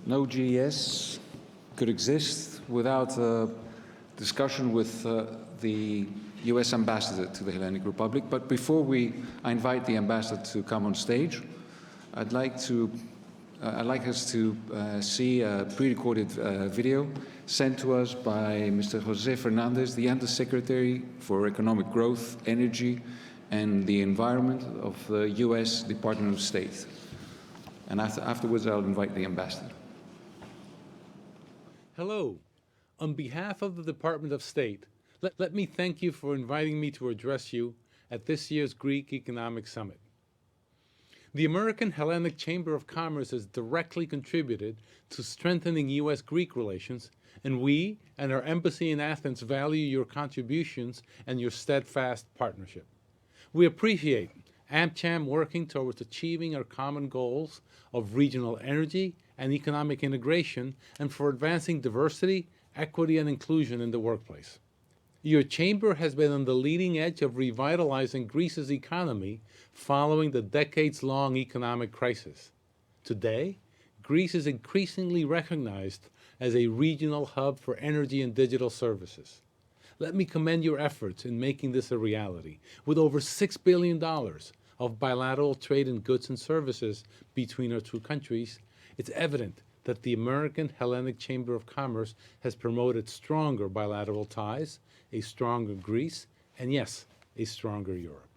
No GES could exist without a discussion with the US ambassador to the Hellenic Republic. But before I invite the ambassador to come on stage, I'd like us to see a pre-recorded video sent to us by Mr. Jose Fernandez, the Undersecretary for Economic Growth, Energy, and the Environment of the US Department of State. And afterwards, I'll invite the ambassador. Hello. On behalf of the Department of State, let me thank you for inviting me to address you at this year's Greek Economic Summit. The American-Hellenic Chamber of Commerce has directly contributed to strengthening U.S.-Greek relations, and we and our embassy in Athens value your contributions and your steadfast partnership. We appreciate AmCham working towards achieving our common goals of regional energy and economic integration, and for advancing diversity, equity, and inclusion in the workplace. Your chamber has been on the leading edge of revitalizing Greece's economy following the decades-long economic crisis. Today, Greece is increasingly recognized as a regional hub for energy and digital services. Let me commend your efforts in making this a reality. With over $6 billion of bilateral trade in goods and services between our two countries, it's evident that the American-Hellenic Chamber of Commerce has promoted stronger bilateral ties, a stronger Greece, and yes, a stronger Europe.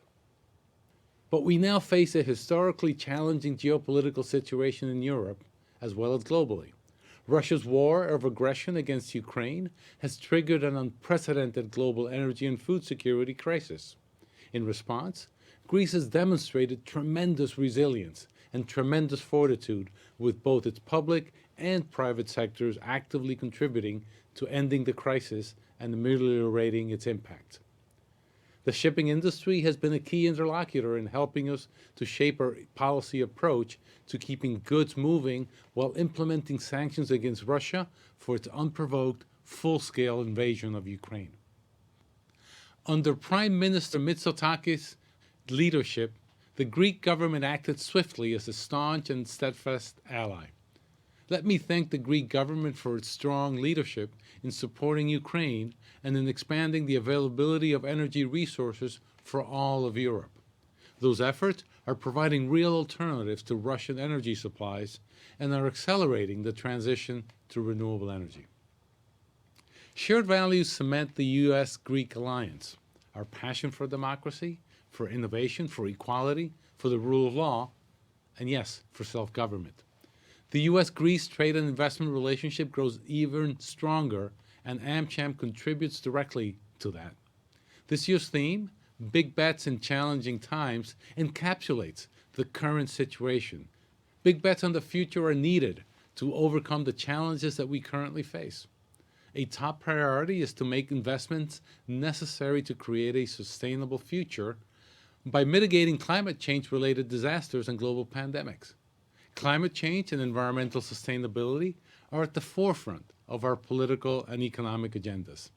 But we now face a historically challenging geopolitical situation in Europe, as well as globally. Russia's war of aggression against Ukraine has triggered an unprecedented global energy and food security crisis. In response, Greece has demonstrated tremendous resilience and tremendous fortitude, with both its public and private sectors actively contributing to ending the crisis and ameliorating its impact. The shipping industry has been a key interlocutor in helping us to shape our policy approach to keeping goods moving while implementing sanctions against Russia for its unprovoked, full-scale invasion of Ukraine. Under Prime Minister Mitsotakis' leadership, the Greek government acted swiftly as a staunch and steadfast ally. Let me thank the Greek government for its strong leadership in supporting Ukraine and in expanding the availability of energy resources for all of Europe. Those efforts are providing real alternatives to Russian energy supplies and are accelerating the transition to renewable energy. Shared values cement the U.S.-Greek alliance. Our passion for democracy, for innovation, for equality, for the rule of law, and yes, for self-government. The U.S.-Greece trade and investment relationship grows even stronger, and AmCham contributes directly to that. This year's theme, Big Bets in Challenging Times, encapsulates the current situation. Big bets on the future are needed to overcome the challenges that we currently face. A top priority is to make investments necessary to create a sustainable future by mitigating climate change-related disasters and global pandemics. Climate change and environmental sustainability are at the forefront of our political and economic agendas.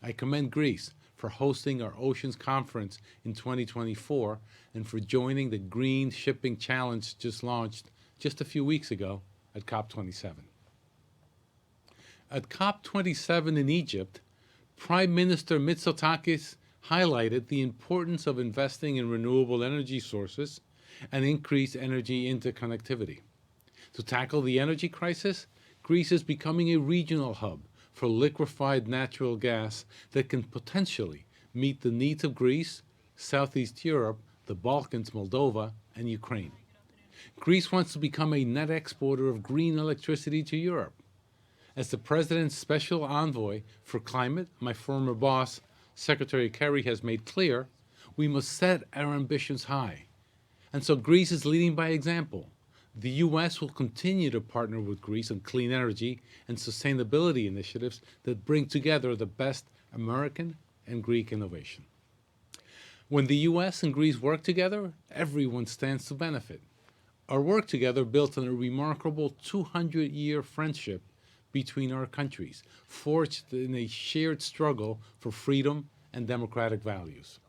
I commend Greece for hosting our Oceans Conference in 2024 and for joining the Green Shipping Challenge just launched just a few weeks ago at COP27. At COP27 in Egypt, Prime Minister Mitsotakis highlighted the importance of investing in renewable energy sources and increase energy interconnectivity. To tackle the energy crisis, Greece is becoming a regional hub for liquefied natural gas that can potentially meet the needs of Greece, Southeast Europe, the Balkans, Moldova, and Ukraine. Greece wants to become a net exporter of green electricity to Europe. As the President's Special Envoy for Climate, my former boss, Secretary Kerry, has made clear, we must set our ambitions high. And so Greece is leading by example. The U.S. will continue to partner with Greece on clean energy and sustainability initiatives that bring together the best American and Greek innovation. When the U.S. and Greece work together, everyone stands to benefit. Our work together built on a remarkable 200-year friendship between our countries, forged in a shared struggle for freedom and democratic values.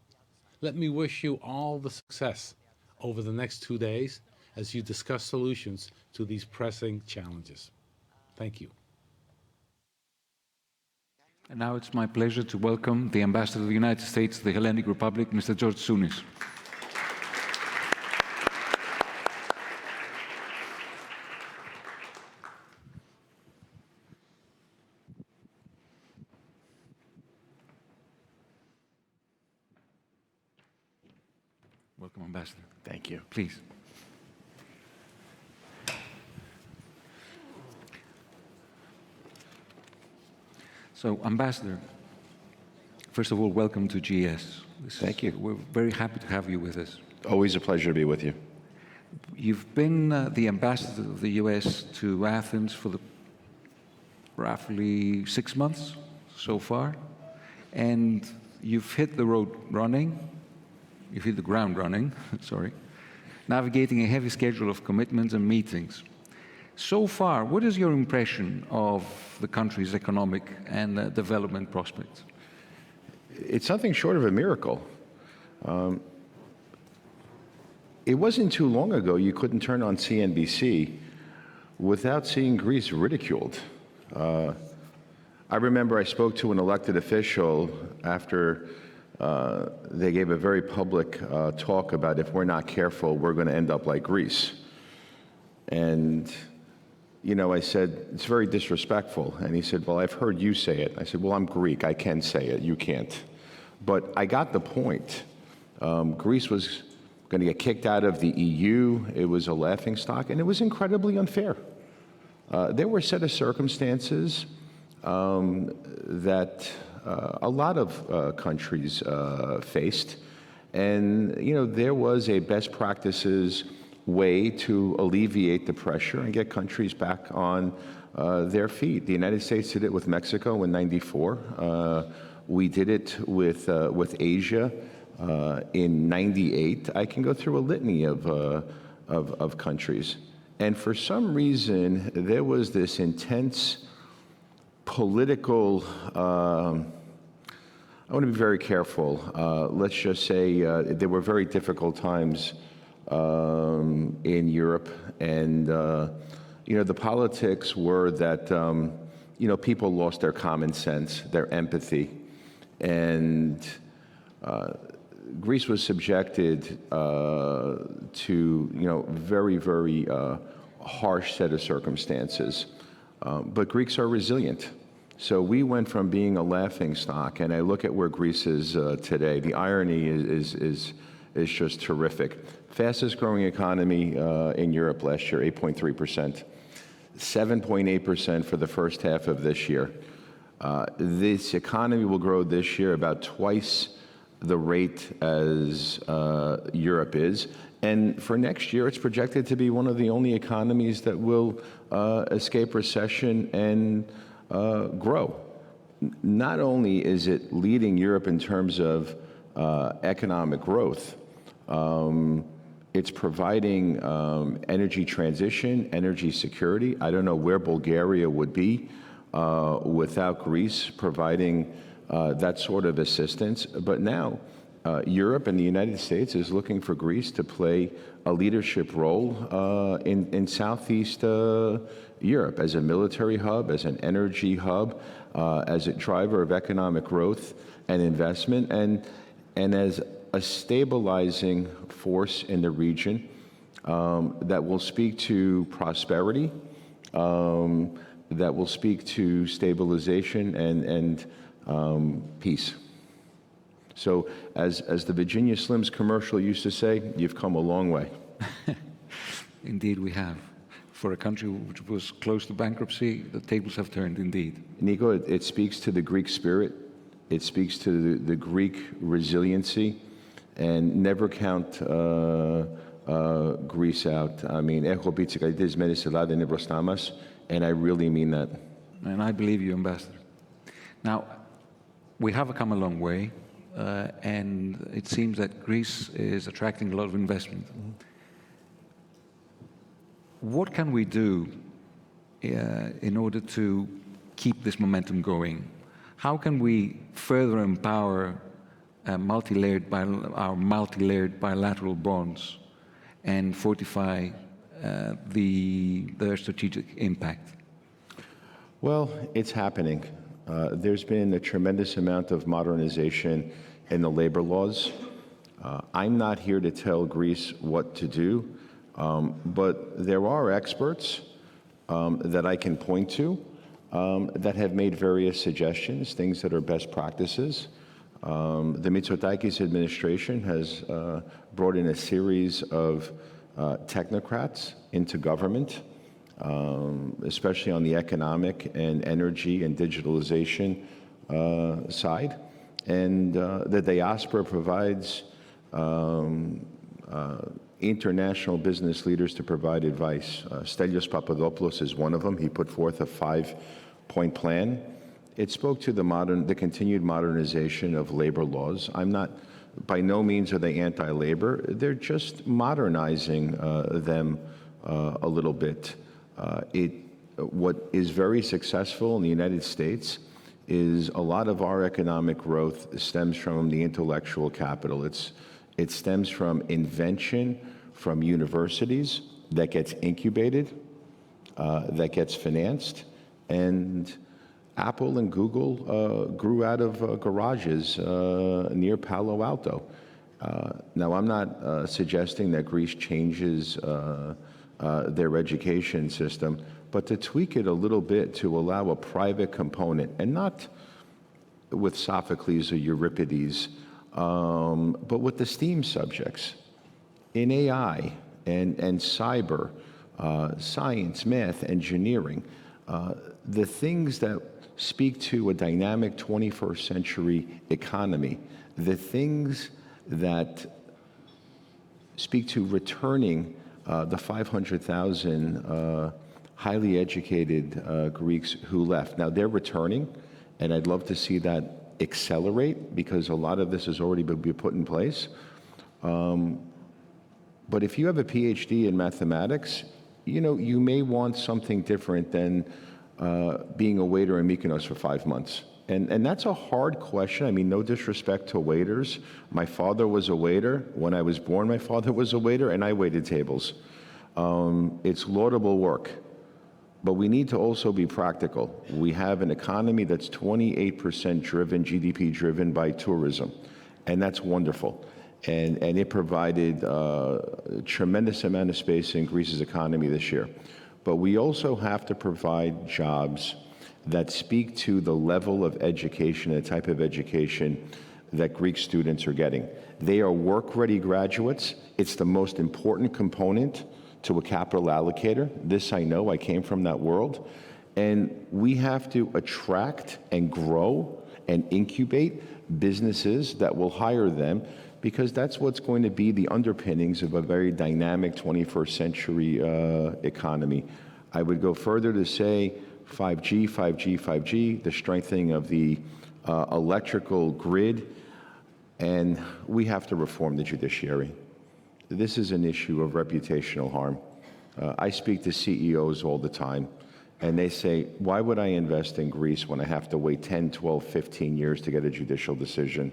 Let me wish you all the success over the next 2 days as you discuss solutions to these pressing challenges. Thank you. And now it's my pleasure to welcome the Ambassador of the United States to the Hellenic Republic, Mr. George Tsunis. Welcome, Ambassador. Thank you. Please. So, Ambassador, first of all, welcome to GS. Thank you. We're very happy to have you with us. Always a pleasure to be with you. You've been the ambassador of the U.S. to Athens for roughly 6 months so far, and you've hit the road running. You've hit the ground running, sorry, navigating a heavy schedule of commitments and meetings. So far, what is your impression of the country's economic and development prospects? It's something short of a miracle. It wasn't too long ago you couldn't turn on CNBC without seeing Greece ridiculed. I remember I spoke to an elected official after they gave a very public talk about if we're not careful, we're going to end up like Greece. And, you know, I said, it's very disrespectful. And he said, well, I've heard you say it. I said, well, I'm Greek. I can say it. You can't. But I got the point. Greece was going to get kicked out of the EU. It was a laughingstock, and it was incredibly unfair. There were a set of circumstances that a lot of countries faced. And, you know, there was a best practices way to alleviate the pressure and get countries back on their feet. The United States did it with Mexico in '94. We did it with Asia in '98. I can go through a litany of countries. And for some reason, there was this intense political, I want to be very careful. Let's just say there were very difficult times in Europe, and you know, the politics were that you know, people lost their common sense, their empathy, and Greece was subjected to, you know, very, very harsh set of circumstances. But Greeks are resilient. So we went from being a laughingstock, and I look at where Greece is today. The irony is just terrific. Fastest growing economy in Europe last year, 8.3%. 7.8% for the first half of this year. This economy will grow this year about twice the rate as Europe is. And for next year, it's projected to be one of the only economies that will escape recession and grow. Not only is it leading Europe in terms of economic growth, it's providing energy transition, energy security. I don't know where Bulgaria would be without Greece providing that sort of assistance. But now, Europe and the United States is looking for Greece to play a leadership role in Southeast Europe as a military hub, as an energy hub, as a driver of economic growth and investment, and as a stabilizing force in the region that will speak to prosperity, that will speak to stabilization and peace. So as the Virginia Slims commercial used to say, you've come a long way. Indeed, we have. For a country which was close to bankruptcy, the tables have turned indeed. Nico, it speaks to the Greek spirit. It speaks to the Greek resiliency, and never count Greece out. I mean, and I really mean that. And I believe you, Ambassador. Now, we have come a long way, and it seems that Greece is attracting a lot of investment. What can we do in order to keep this momentum going? How can we further empower our multi-layered bilateral bonds and fortify their strategic impact? Well, it's happening. There's been a tremendous amount of modernization in the labor laws. I'm not here to tell Greece what to do, but there are experts that I can point to that have made various suggestions, things that are best practices. The Mitsotakis administration has brought in a series of technocrats into government, especially on the economic and energy and digitalization side. And the diaspora provides international business leaders to provide advice. Stelios Papadopoulos is one of them. He put forth a 5-point plan. It spoke to the continued modernization of labor laws. By no means are they anti-labor. They're just modernizing them a little bit. What is very successful in the United States is a lot of our economic growth stems from the intellectual capital. It stems from invention from universities that gets incubated, that gets financed, and Apple and Google grew out of garages near Palo Alto. Now, I'm not suggesting that Greece changes their education system, but to tweak it a little bit to allow a private component, and not with Sophocles or Euripides, but with the STEAM subjects in AI and cyber, science, math, engineering, the things that speak to a dynamic 21st century economy, the things that speak to returning the 500,000 highly educated Greeks who left. Now, they're returning, and I'd love to see that accelerate because a lot of this has already been put in place. But if you have a PhD in mathematics, you may want something different than being a waiter in Mykonos for 5 months. And that's a hard question. I mean, no disrespect to waiters. My father was a waiter. When I was born, my father was a waiter, and I waited tables. It's laudable work. But we need to also be practical. We have an economy that's 28% driven, GDP driven by tourism, and that's wonderful. And it provided a tremendous amount of space in Greece's economy this year. But we also have to provide jobs that speak to the level of education, the type of education that Greek students are getting. They are work-ready graduates. It's the most important component to a capital allocator. This I know, I came from that world. And we have to attract and grow and incubate businesses that will hire them, because that's what's going to be the underpinnings of a very dynamic 21st century economy. I would go further to say 5G, 5G, 5G, the strengthening of the electrical grid, and we have to reform the judiciary. This is an issue of reputational harm. I speak to CEOs all the time, and they say, why would I invest in Greece when I have to wait 10, 12, 15 years to get a judicial decision?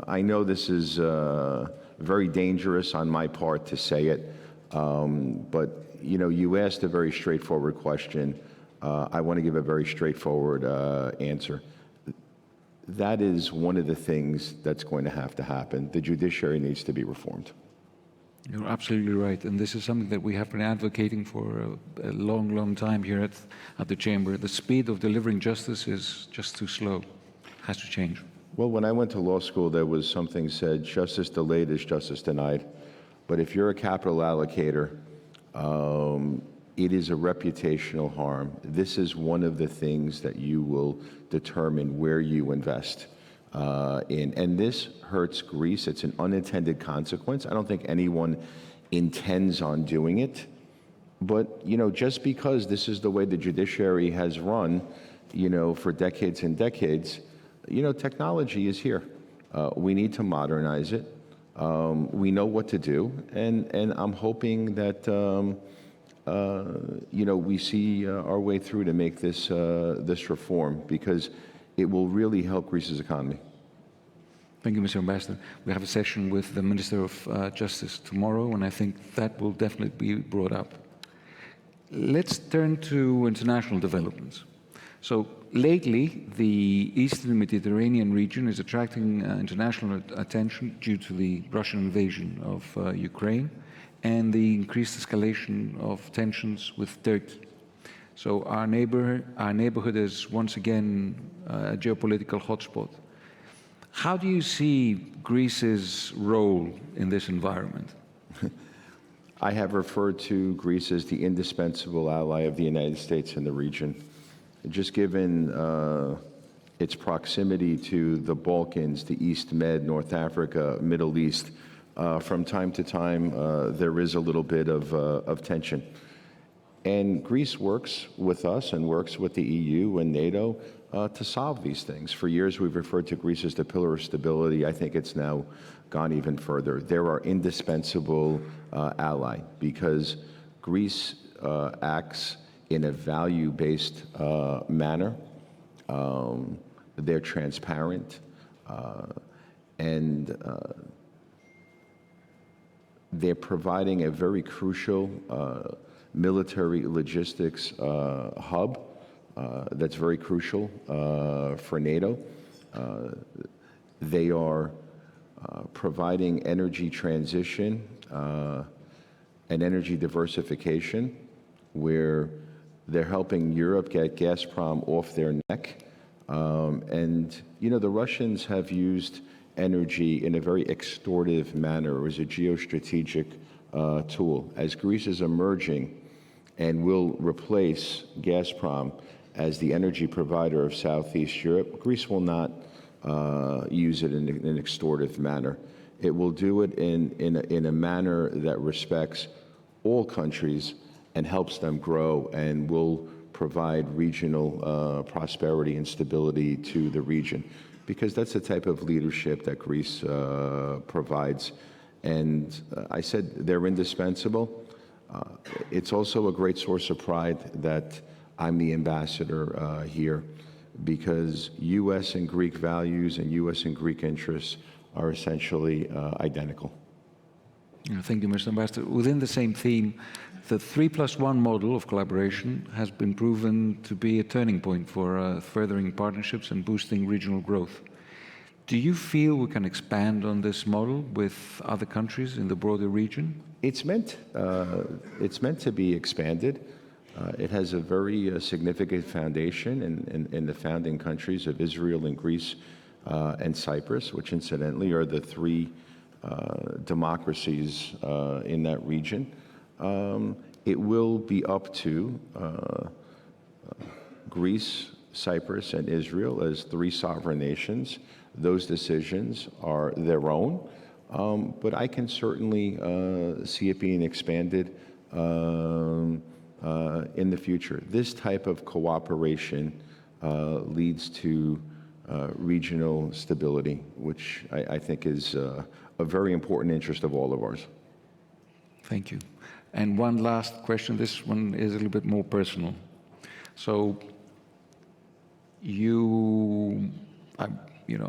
I know this is very dangerous on my part to say it, but you asked a very straightforward question. I want to give a very straightforward answer. That is one of the things that's going to have to happen. The judiciary needs to be reformed. You're absolutely right, and this is something that we have been advocating for a long, long time here at the Chamber. The speed of delivering justice is just too slow. It has to change. Well, when I went to law school, there was something said, justice delayed is justice denied. But if you're a capital allocator, it is a reputational harm. This is one of the things that you will determine where you invest in. And this hurts Greece. It's an unintended consequence. I don't think anyone intends on doing it. But, just because this is the way the judiciary has run, for decades and decades, technology is here. We need to modernize it. We know what to do. And I'm hoping that, we see our way through to make this reform, because it will really help Greece's economy. Thank you, Mr. Ambassador. We have a session with the Minister of Justice tomorrow, and I think that will definitely be brought up. Let's turn to international developments. So lately, the Eastern Mediterranean region is attracting international attention due to the Russian invasion of Ukraine and the increased escalation of tensions with Turkey. So our neighborhood is once again a geopolitical hotspot. How do you see Greece's role in this environment? I have referred to Greece as the indispensable ally of the United States in the region. Just given its proximity to the Balkans, the East Med, North Africa, Middle East, from time to time there is a little bit of tension. And Greece works with us and works with the EU and NATO to solve these things. For years, we've referred to Greece as the pillar of stability. I think it's now gone even further. They're our indispensable ally because Greece acts in a value-based manner. They're transparent, and they're providing a very crucial military logistics hub that's very crucial for NATO. They are providing energy transition and energy diversification, where they're helping Europe get Gazprom off their neck. And, you know, the Russians have used energy in a very extortive manner as a geostrategic tool. As Greece is emerging and will replace Gazprom as the energy provider of Southeast Europe, Greece will not use it in an extortive manner. It will do it in a manner that respects all countries and helps them grow and will provide regional prosperity and stability to the region, because that's the type of leadership that Greece provides. And I said they're indispensable. It's also a great source of pride that I'm the ambassador here, because U.S. and Greek values and U.S. and Greek interests are essentially identical. Thank you, Mr. Ambassador. Within the same theme, the 3+1 model of collaboration has been proven to be a turning point for furthering partnerships and boosting regional growth. Do you feel we can expand on this model with other countries in the broader region? It's meant to be expanded. It has a very significant foundation in the founding countries of Israel and Greece and Cyprus, which incidentally are the three democracies in that region. It will be up to Greece, Cyprus, and Israel as three sovereign nations. Those decisions are their own, but I can certainly see it being expanded in the future. This type of cooperation leads to regional stability, which I think is a very important interest of all of ours. Thank you. And one last question. This one is a little bit more personal. So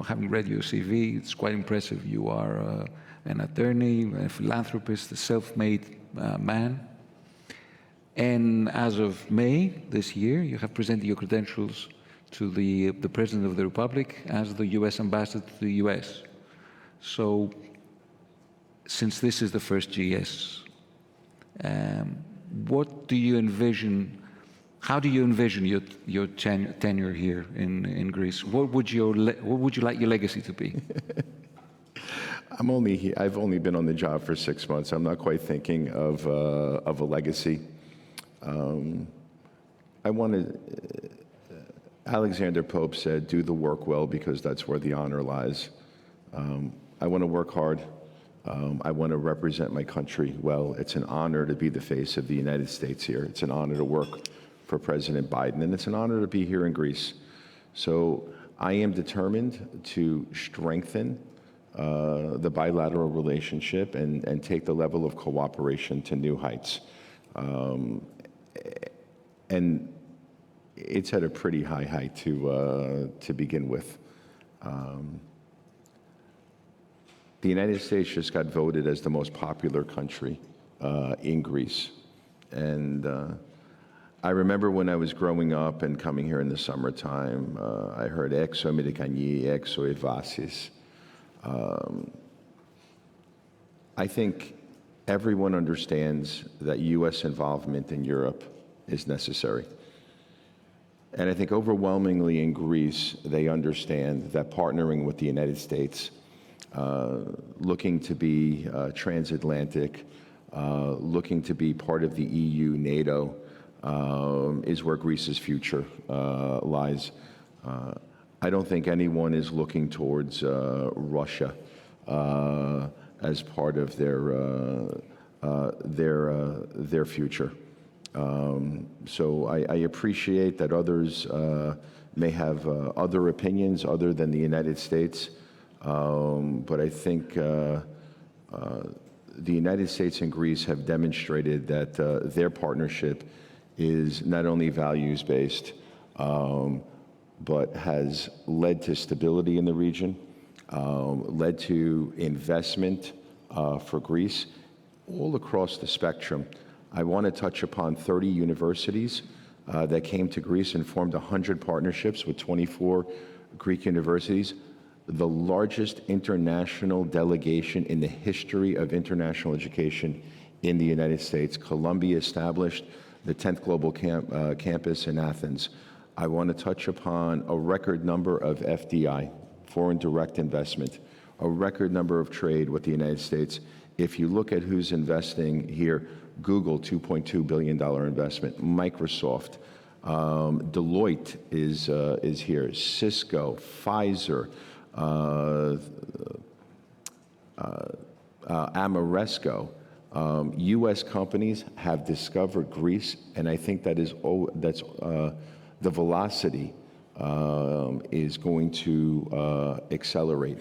having read your CV, it's quite impressive. You are an attorney, a philanthropist, a self-made man. And as of May this year, you have presented your credentials to the President of the Republic as the U.S. ambassador to the U.S. So, since this is the first GS, what do you envision? How do you envision your tenure here in Greece? What would you like your legacy to be? I've only been on the job for 6 months. I'm not quite thinking of a legacy. Alexander Pope said, "Do the work well, because that's where the honor lies." I want to work hard. I want to represent my country well. It's an honor to be the face of the United States here. It's an honor to work for President Biden, and it's an honor to be here in Greece. So I am determined to strengthen the bilateral relationship and take the level of cooperation to new heights. And it's at a pretty high height to begin with. the United States just got voted as the most popular country in Greece. And I remember when I was growing up and coming here in the summertime, I heard "Exo Amerikani, Exo Evasis." I think everyone understands that U.S. involvement in Europe is necessary. And I think overwhelmingly in Greece, they understand that partnering with the United States, looking to be transatlantic, looking to be part of the EU, NATO, is where Greece's future lies. I don't think anyone is looking towards Russia as part of their future. So I appreciate that others may have other opinions other than the United States, but I think the United States and Greece have demonstrated that their partnership is not only values-based, but has led to stability in the region, led to investment for Greece all across the spectrum. I want to touch upon 30 universities that came to Greece and formed 100 partnerships with 24 Greek universities, the largest international delegation in the history of international education in the United States. Columbia established the 10th Global Campus in Athens. I want to touch upon a record number of FDI, foreign direct investment, a record number of trade with the United States. If you look at who's investing here, Google, $2.2 billion investment, Microsoft, Deloitte is here, Cisco, Pfizer, Ameresco. U.S. companies have discovered Greece, and I think that's the velocity is going to accelerate.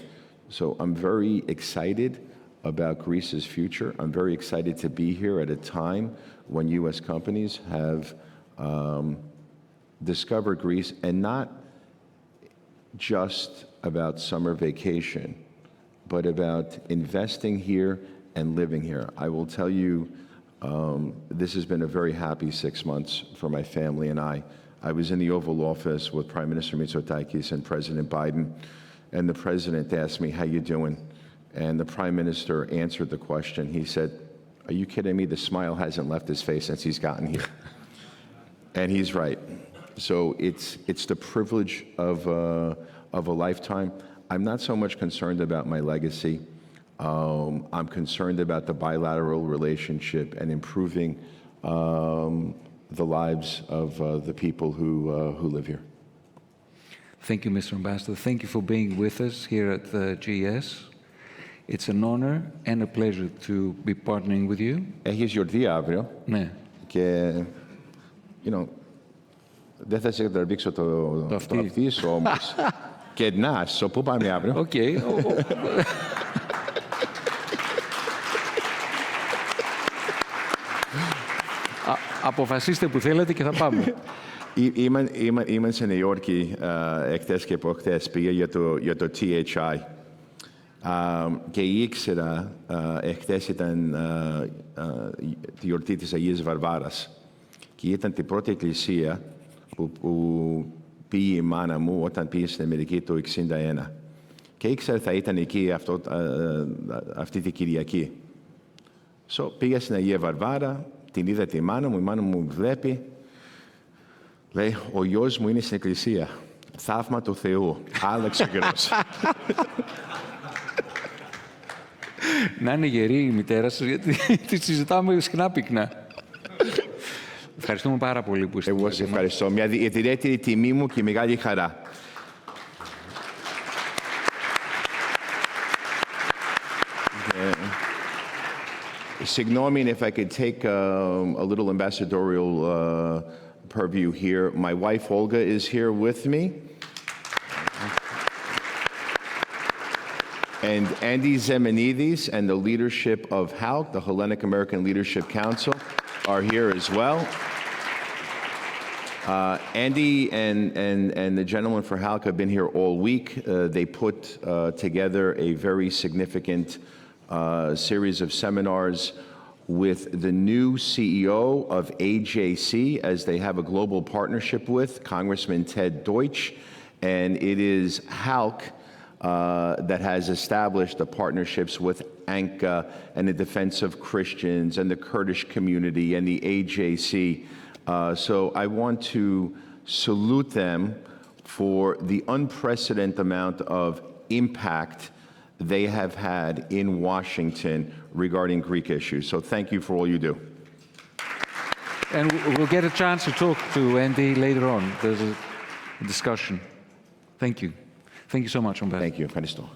So I'm very excited about Greece's future. I'm very excited to be here at a time when U.S. companies have discovered Greece, and not just about summer vacation, but about investing here and living here. I will tell you, this has been a very happy 6 months for my family and I. I was in the Oval Office with Prime Minister Mitsotakis and President Biden, and the President asked me, "How you doing?" And the Prime Minister answered the question. He said, "Are you kidding me? The smile hasn't left his face since he's gotten here." And he's right. So it's the privilege of a lifetime. I'm not so much concerned about my legacy. I'm concerned about the bilateral relationship and improving the lives of the people who live here. Thank you, Mr. Ambassador. Thank you for being with us here at the GS. It's an honor and a pleasure to be partnering with you. Έχεις γιορτή αύριο. Ναι. Και, δεν θα σε τραβήξω το αυτί σου όμως. Και να, πού πάμε αύριο? Οκ. Αποφασίστε που θέλετε και θα πάμε. Ήμουν σε Νέα Υόρκη εχθές και προχθές, πήγα για το THI. Και ήξερα, εχθές ήταν τη γιορτή της Αγίας Βαρβάρας. Και ήταν την πρώτη εκκλησία που πήγε η μάνα μου όταν πήγε στην Αμερική το 1961. Και ήξερα θα ήταν εκεί αυτή την Κυριακή. Πήγα στην Αγία Βαρβάρα, την είδα τη μάνα μου βλέπει. Λέει, ο γιος μου είναι στην εκκλησία. Θαύμα του Θεού. Άλλαξε ο καιρός. Να είναι γερή η μητέρα σας, γιατί τη συζητάμε συχνά πυκνά. Ευχαριστούμε πάρα πολύ που είστε. Εγώ σε ευχαριστώ. Μια ιδιαίτερη τιμή μου και μεγάλη χαρά. Signomin, if I could take a little ambassadorial purview here. My wife, Olga, is here with me. And Andy Zemenidis and the leadership of HALC, the Hellenic American Leadership Council, are here as well. Andy and the gentleman for HALC have been here all week. They put together a very significant series of seminars with the new CEO of AJC, as they have a global partnership with, Congressman Ted Deutsch, and it is HALC that has established the partnerships with ANCA and the Defense of Christians and the Kurdish community and the AJC. So I want to salute them for the unprecedented amount of impact they have had in Washington regarding Greek issues. So thank you for all you do. And we'll get a chance to talk to Andy later on. There's a discussion. Thank you. Thank you so much, Ambassador. Thank you. Ευχαριστώ.